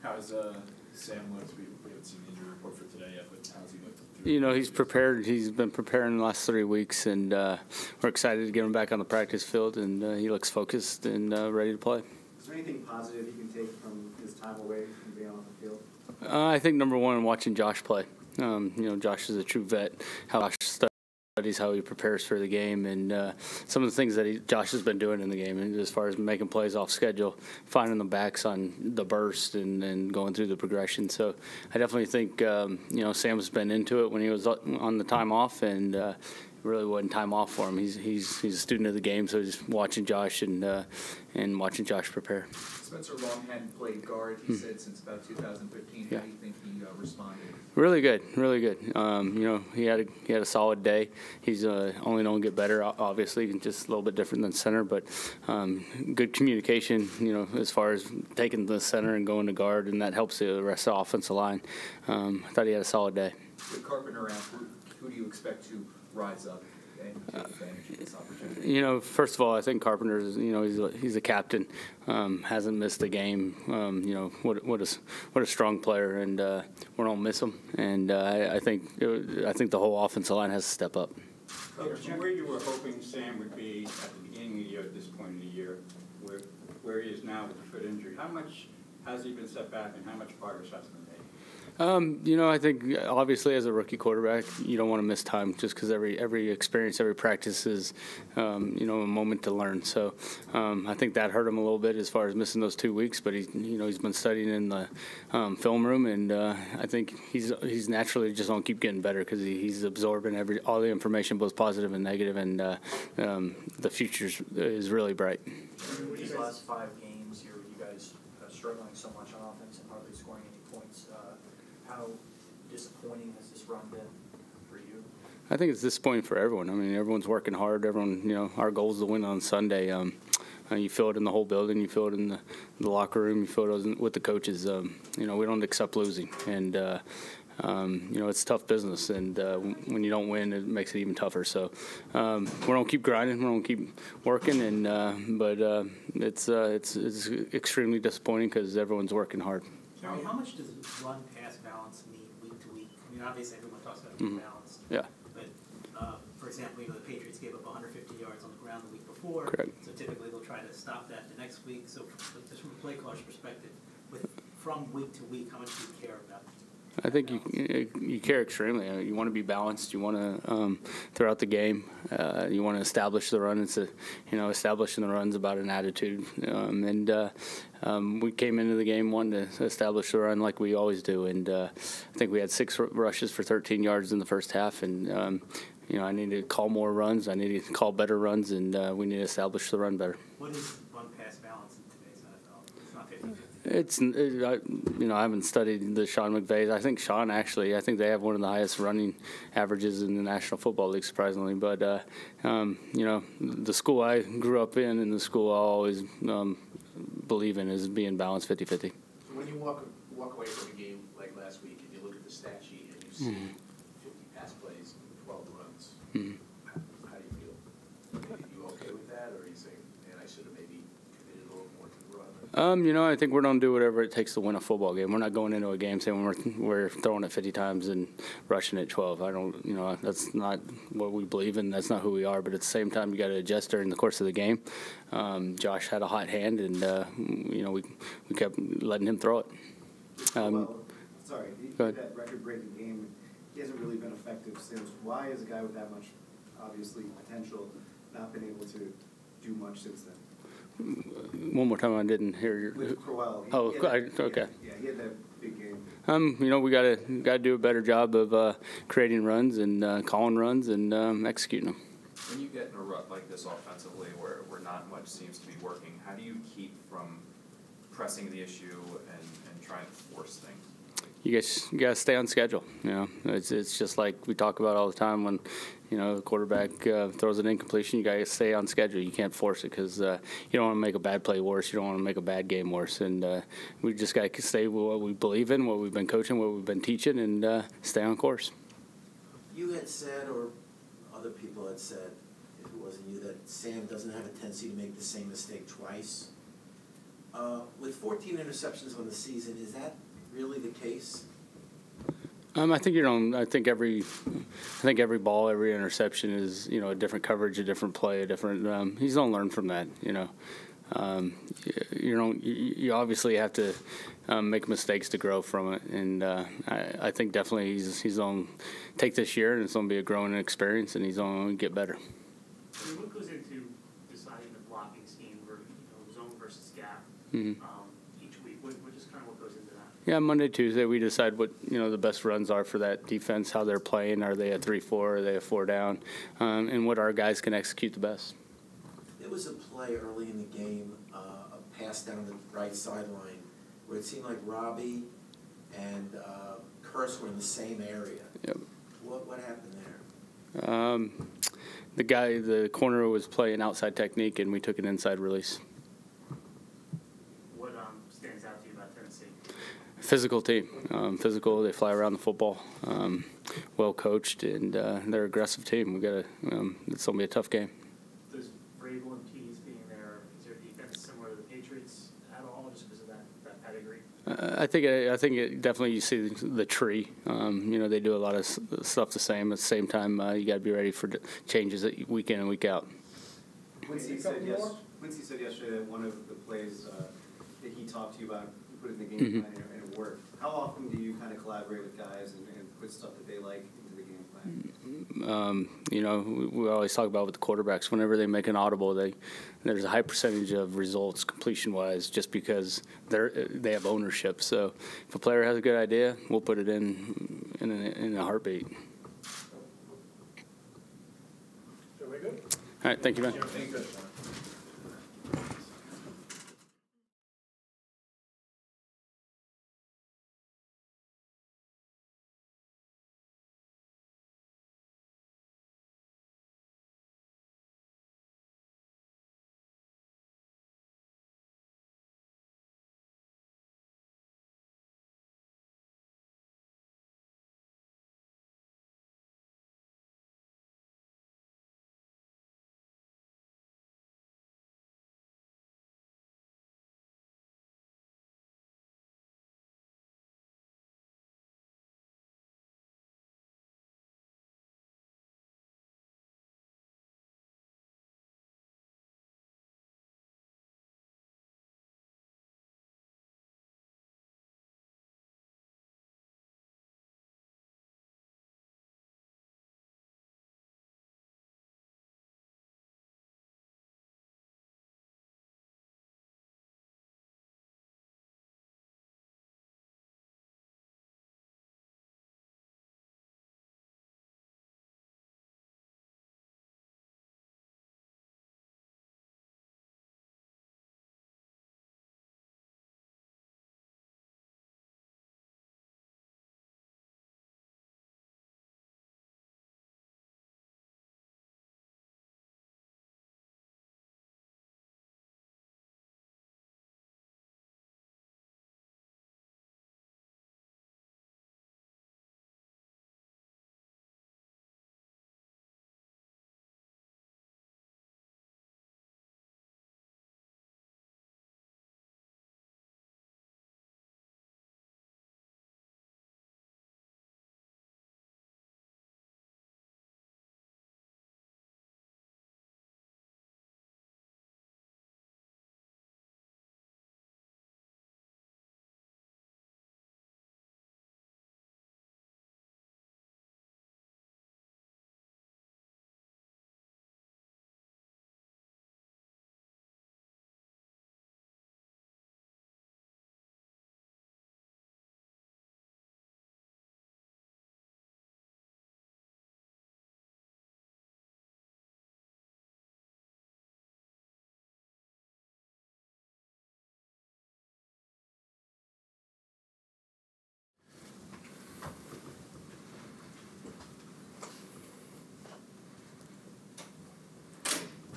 How's Sam looked? We haven't seen the injury report for today yet, but how's he looked? You know, he's prepared. He's been preparing the last 3 weeks, and we're excited to get him back on the practice field, and he looks focused and ready to play. Is there anything positive you can take from his time away from being on the field? I think number one, watching Josh play. You know, Josh is a true vet. How Josh studies, how he prepares for the game, and some of the things that Josh has been doing in the game, and as far as making plays off schedule, finding the backs on the burst, and going through the progression. So I definitely think you know, Sam's been into it when he was on the time off, and really wasn't time off for him. He's a student of the game, so he's watching Josh and watching Josh prepare. Spencer Long hadn't played guard, he said, since about 2015. Yeah. How do you think he responded? Really good, really good. You know, he had a solid day. He's only going to get better, obviously, just a little bit different than center, but good communication. You know, as far as taking the center and going to guard, and that helps the rest of the offensive line. I thought he had a solid day. With Carpenter out, who do you expect to rise up and take advantage of this opportunity? You know, first of all, I think Carpenter is, you know, he's a captain, hasn't missed a game. You know, what a strong player, and we don't miss him. And I think the whole offensive line has to step up. Coach, where you were hoping Sam would be at the beginning of the year, at this point in the year, where he is now with the foot injury, how much has he been set back, and how much progress has been made? You know, I think obviously as a rookie quarterback, you don't want to miss time just because every experience, every practice is, you know, a moment to learn. So I think that hurt him a little bit as far as missing those 2 weeks. But he's been studying in the film room, and I think he's naturally just going to keep getting better because he's absorbing all the information, both positive and negative, and the future is really bright. These last 5 games, you guys struggling so much on offense and hardly scoring any points. How disappointing has this run been for you? I think it's disappointing for everyone. I mean, everyone's working hard. Everyone, you know, our goal is to win on Sunday. You feel it in the whole building. You feel it in the locker room. You feel it with the coaches. You know, we don't accept losing, and you know, it's tough business. And when you don't win, it makes it even tougher. So we're gonna keep grinding. We're gonna keep working, and but it's extremely disappointing because everyone's working hard. Jeremy, how much does run-pass balance mean week to week? I mean, obviously everyone talks about being balanced. Yeah. But, for example, you know, the Patriots gave up 150 yards on the ground the week before. Correct. So typically they'll try to stop that the next week. So just from a play caller's perspective, from week to week, how much do you care about? I think you care extremely. You want to be balanced. You want to throughout the game. You want to establish the run. It's establishing the run's about an attitude. We came into the game wanting to establish the run like we always do. And I think we had 6 rushes for 13 yards in the first half. And you know, I need to call more runs. I need to call better runs, and we need to establish the run better. What is run-pass balance in today's NFL? It's not 50-50. You know, I haven't studied the Sean McVays. I think Sean actually, I think they have one of the highest running averages in the National Football League, surprisingly. But you know, the school I grew up in and the school I always believe in is being balanced 50-50. So when you walk away from a game like last week and you look at the stat sheet and you see 50 pass plays and 12 runs, how do you feel? Are you okay with that, or are you saying, man, I should have maybe committed a little more to the run? You know, I think we're going to do whatever it takes to win a football game. We're not going into a game saying we're throwing it 50 times and rushing it 12. I don't, you know, that's not what we believe in. That's not who we are. But at the same time, you got to adjust during the course of the game. Josh had a hot hand, and you know, we kept letting him throw it. Well, sorry, he go ahead. had that record-breaking game. He hasn't really been effective since. Why is a guy with that much, obviously, potential not been able to do much since then? One more time, I didn't hear your. With Crowell. Okay. Yeah, he had that big game. You know, we got to do a better job of creating runs and calling runs and executing them. When you get in a rut like this offensively, where not much seems to be working, how do you keep from pressing the issue and trying to force things? You got to stay on schedule. You know, it's just like we talk about all the time when, you know, the quarterback throws an incompletion. You got to stay on schedule. You can't force it because you don't want to make a bad play worse. You don't want to make a bad game worse. And we just got to stay with what we believe in, what we've been coaching, what we've been teaching, and stay on course. You had said, or other people had said, if it wasn't you, that Sam doesn't have a tendency to make the same mistake twice. With 14 interceptions on the season, is that really the case? I think I think every ball, every interception is a different coverage, a different play, a different. He's gonna learn from that. You obviously have to make mistakes to grow from it, and I think definitely he's gonna take this year, and it's gonna be a growing experience, and he's gonna get better. I mean, what goes into deciding the blocking scheme for zone versus gap Mm-hmm. each week? What just kind of what goes into that? Yeah, Monday, Tuesday, we decide what the best runs are for that defense, how they're playing. Are they a 3-4? Are they a 4 down? And what our guys can execute the best. There was a play early in the game, a pass down the right sideline, where it seemed like Robbie and Curse were in the same area. Yep. What happened there? The corner was playing outside technique, and we took an inside release. What stands out to you about Tennessee? Physical team, physical. They fly around the football, well coached, and they're an aggressive team. It's gonna be a tough game. Does Vrabel and Pease being there, is their defense similar to the Patriots at all, just because of that pedigree? I think it definitely you see the tree. They do a lot of stuff the same. At the same time, you got to be ready for changes week in and week out. Quincy said yesterday that one of the plays that he talked to you about, you put it in the game plan and it worked. How often do you kind of collaborate with guys and put stuff that they like into the game plan? We always talk about with the quarterbacks. Whenever they make an audible, there's a high percentage of results completion-wise just because they have ownership. So if a player has a good idea, we'll put it in a heartbeat. Very good. All right, thank you, man. Thank you.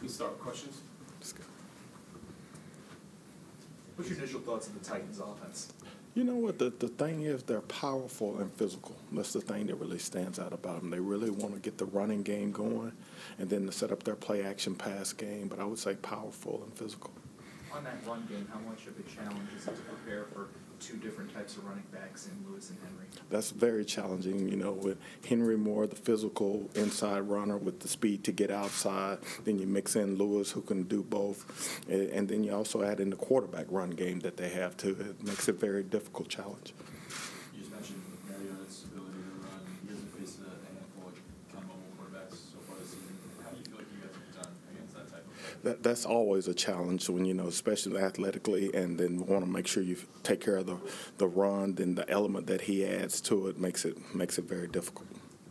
We start with questions. What's your initial thoughts of the Titans offense? You know what, the thing is, they're powerful and physical. That's the thing that really stands out about them. They really want to get the running game going and then to set up their play-action pass game, but I would say powerful and physical. On that run game, how much of a challenge is it to prepare for two different types of running backs in Lewis and Henry? That's very challenging, you know, with Henry Moore, the physical inside runner with the speed to get outside. Then you mix in Lewis, who can do both. And then you also add in the quarterback run game that they have, too. It makes it a very difficult challenge. You just mentioned Mariota's ability to run. He hasn't faced a handful of kind of mobile quarterbacks so far this season. How do you feel like you guys have done against that type of player? That's always a challenge when, you know, especially athletically, and then want to make sure you take care of the run. Then the element that he adds to it makes it very difficult.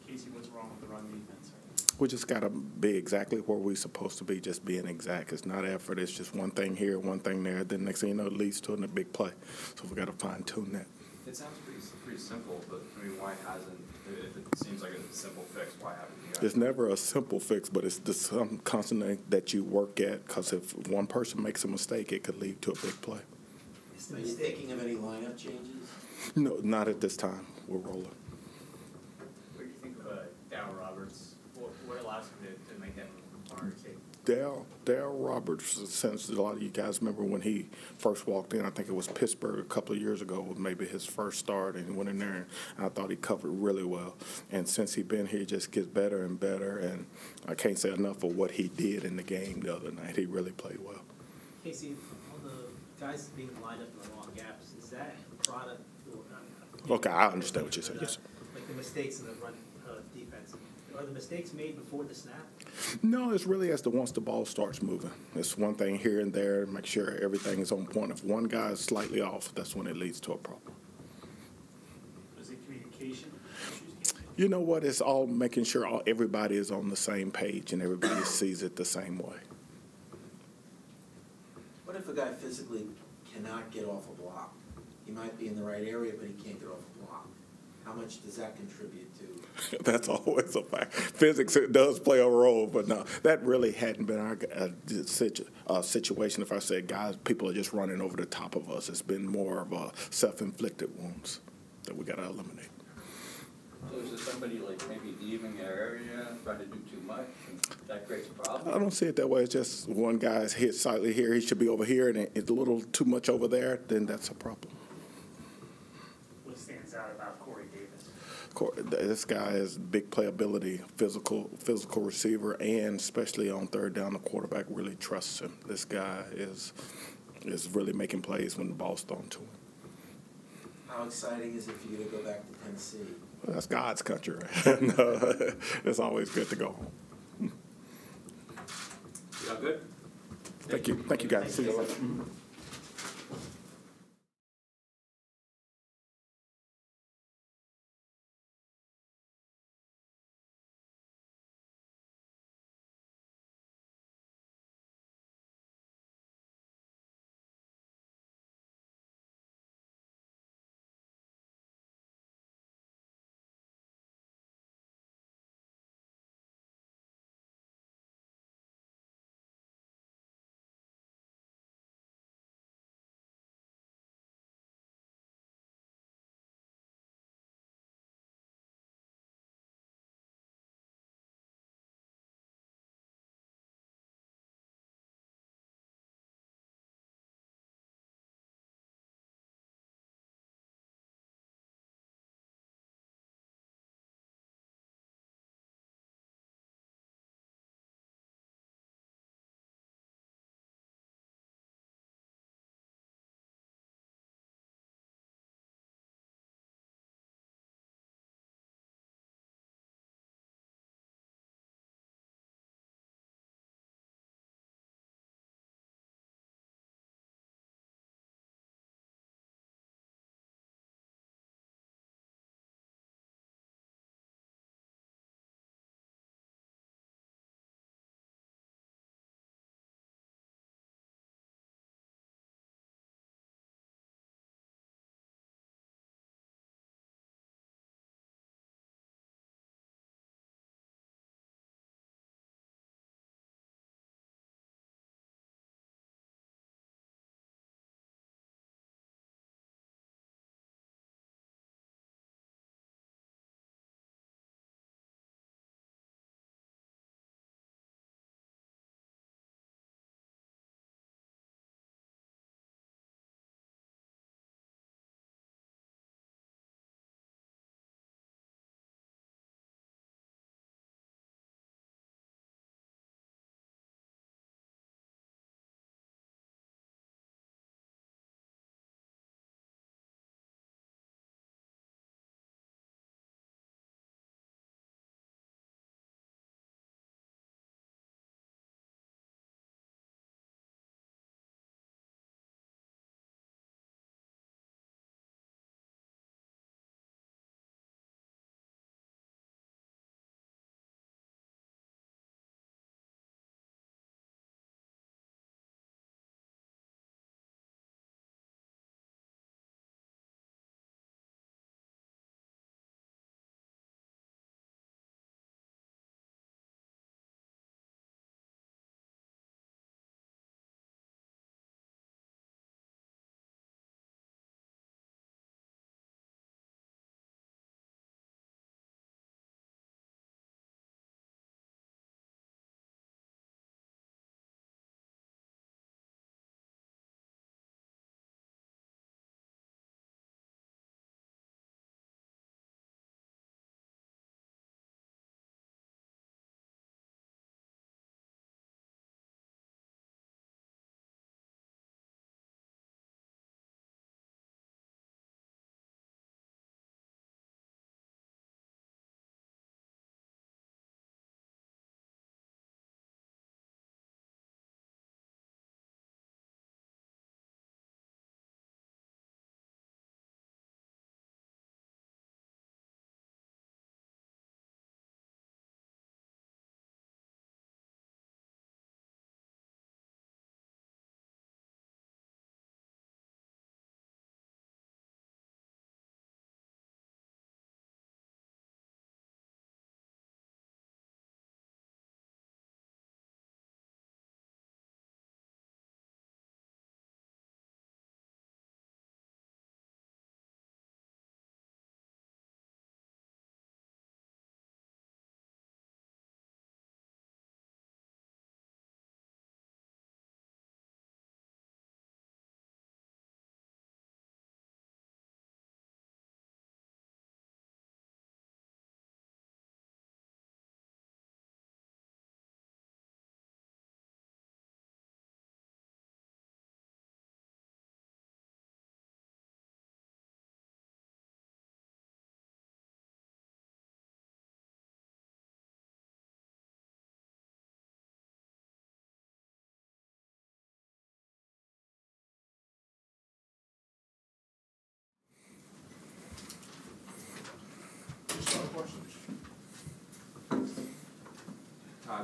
Casey, what's wrong with the run defense? We just got to be exactly where we're supposed to be, just being exact. It's not effort. It's just one thing here, one thing there. Then next thing you know, it leads to a big play. So we got to fine-tune that. It sounds pretty simple, but I mean, why hasn't, if it seems like a simple fix, why haven't you guys? It's never a simple fix, but it's some constant that you work at, because if one person makes a mistake, it could lead to a big play. Are you thinking of any lineup changes? No, not at this time. We're rolling. What do you think of Darryl Roberts? What allows him to make that hard take? Darryl Roberts, since a lot of you guys remember when he first walked in, I think it was Pittsburgh a couple of years ago, was maybe his first start, and he went in there, and I thought he covered really well. And since he's been here, he just gets better and better, and I can't say enough of what he did in the game the other night. He really played well. Casey, on the guys being lined up in the long gaps, is that a product? Okay, I understand what you're saying. Yes, sir. Like the mistakes in the run defense, are the mistakes made before the snap? No, it's really once the ball starts moving. It's one thing here and there, make sure everything is on point. If one guy is slightly off, that's when it leads to a problem. Is it communication issues? You know what? It's all making sure everybody is on the same page and everybody sees it the same way. What if a guy physically cannot get off a block? He might be in the right area, but he can't get off a block. How much does that contribute to? That's always a fact. Physics does play a role, but no, that really hadn't been our situation. If I said, guys, people are just running over the top of us, it's been more of a self-inflicted wounds that we got to eliminate. So is there somebody like maybe leaving their area, trying to do too much, and that creates a problem? I don't see it that way. It's just one guy's hit slightly here, he should be over here, and it's a little too much over there, then that's a problem. What stands out about Corey Davis? This guy has big playability, physical receiver, and especially on third down, the quarterback really trusts him. This guy is really making plays when the ball's thrown to him. How exciting is it for you to go back to Tennessee? Well, that's God's country, right? No, it's always good to go home. You all good? Thank you guys. See you later.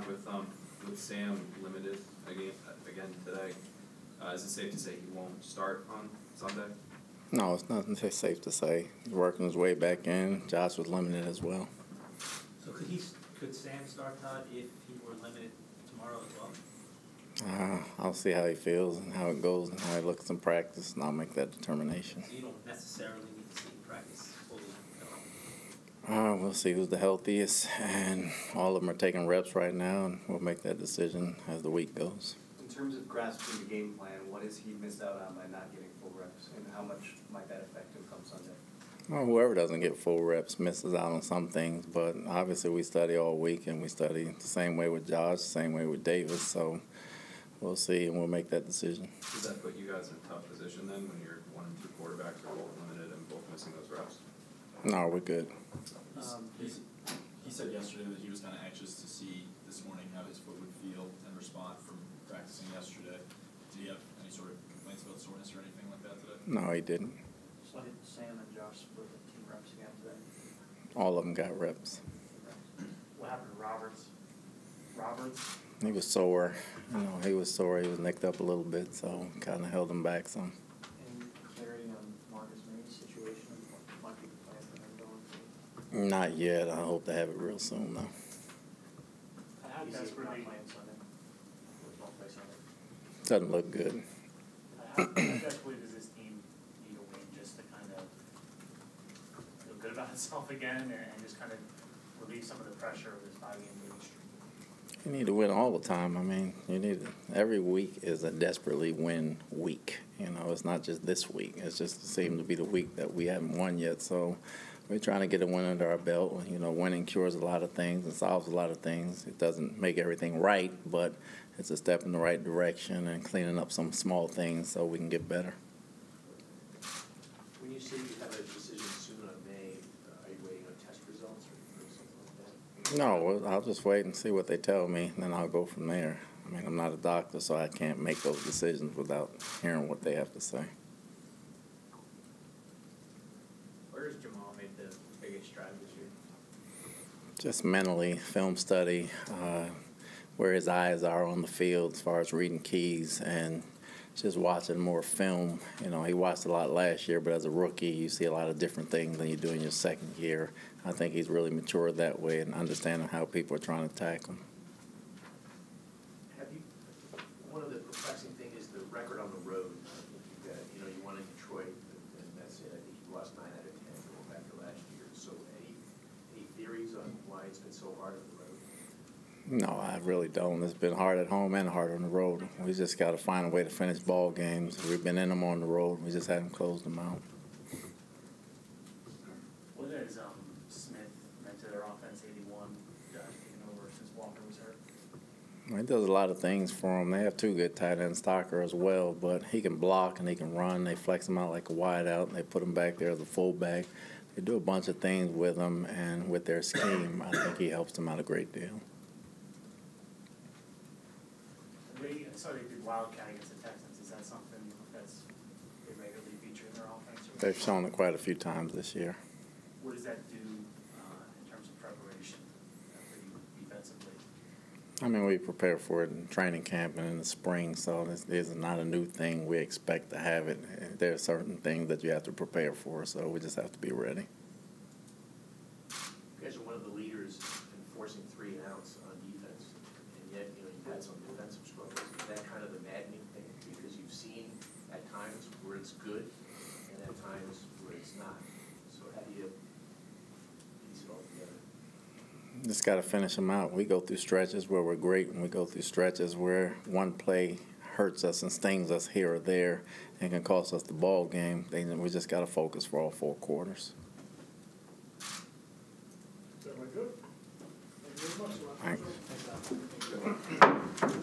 Todd, with Sam limited again today, is it safe to say he won't start on Sunday? No, it's nothing safe to say. He's working his way back in. Josh was limited as well. So could Sam start, Todd, if he were limited tomorrow as well? I'll see how he feels and how it goes and how he looks in practice, and I'll make that determination. So you don't necessarily need to see him practice fully. We'll see who's the healthiest, and all of them are taking reps right now, and we'll make that decision as the week goes. In terms of grasping the game plan, what has he missed out on by not getting full reps, and how much might that affect him come Sunday? Well, whoever doesn't get full reps misses out on some things, but obviously we study all week, and we study the same way with Josh, the same way with Davis, so we'll see, and we'll make that decision. Does that put you guys in a tough position then when your 1 and 2 quarterbacks are both limited and both missing those reps? No, we're good. He said yesterday that he was kind of anxious to see this morning how his foot would feel and respond from practicing yesterday. Did he have any sort of complaints about soreness or anything like that today? No, he didn't. So did Sam and Josh split the team reps again today? All of them got reps. What happened to Roberts? He was sore. He was sore. He was nicked up a little bit, so kind of held him back some. Any clarity on Marcus May's situation? What might be the plan for him going forward? Not yet. I hope to have it real soon, though. How He's not desperately, playing Sunday. Won't play Sunday. Doesn't look good. how desperately does this team need a win just to kind of feel good about itself again and just kind of relieve some of the pressure of this 5-game losing streak? You need to win all the time. I mean, every week is a desperately win week. It's not just this week. It's just seemed to be the week that we haven't won yet. So we're trying to get a win under our belt. Winning cures a lot of things and solves a lot of things. It doesn't make everything right, but it's a step in the right direction and cleaning up some small things so we can get better. When you say you have a decision soon on May, are you waiting on test results or something like that? No, I'll just wait and see what they tell me, and then I'll go from there. I mean, I'm not a doctor, so I can't make those decisions without hearing what they have to say. Where has Jamal made the biggest stride this year? Just mentally, film study, where his eyes are on the field as far as reading keys and just watching more film. He watched a lot last year, but as a rookie, you see a lot of different things than you do in your second year. I think he's really matured that way and understanding how people are trying to attack him. One of the perplexing things is the record on the road. You won in Detroit, and that's it. I think you lost 9 out of 10 going back to last year. So any theories on why it's been so hard on the road? No, I really don't. It's been hard at home and hard on the road. We just got to find a way to finish ball games. We've been in them on the road. We just haven't closed them out. What has Smith meant to their offense, 81, taking over since Walker was hurt? He does a lot of things for them. They have 2 good tight ends, Stocker as well, but he can block and he can run. They flex him out like a wide out, and they put him back there as a fullback. They do a bunch of things with him, and with their scheme, I think he helps them out a great deal. I saw they did Wildcat against the Texans. Is that something that's they regularly feature in their offense? They've shown it quite a few times this year. What does that do in terms of preparation for you defensively? I mean, we prepare for it in training camp and in the spring, so this is not a new thing. We expect to have it. There are certain things that you have to prepare for, so we just have to be ready. You guys are one of the leaders in forcing 3 and outs on defense, and yet you've had some defensive struggles. Is that kind of the maddening thing? Because you've seen at times where it's good and at times where it's not. So how do you piece it all together? Just got to finish them out. We go through stretches where we're great, and we go through stretches where one play hurts us and stings us here or there and can cost us the ball game. We just got to focus for all 4 quarters. Is that good? Thank you very much. Thanks.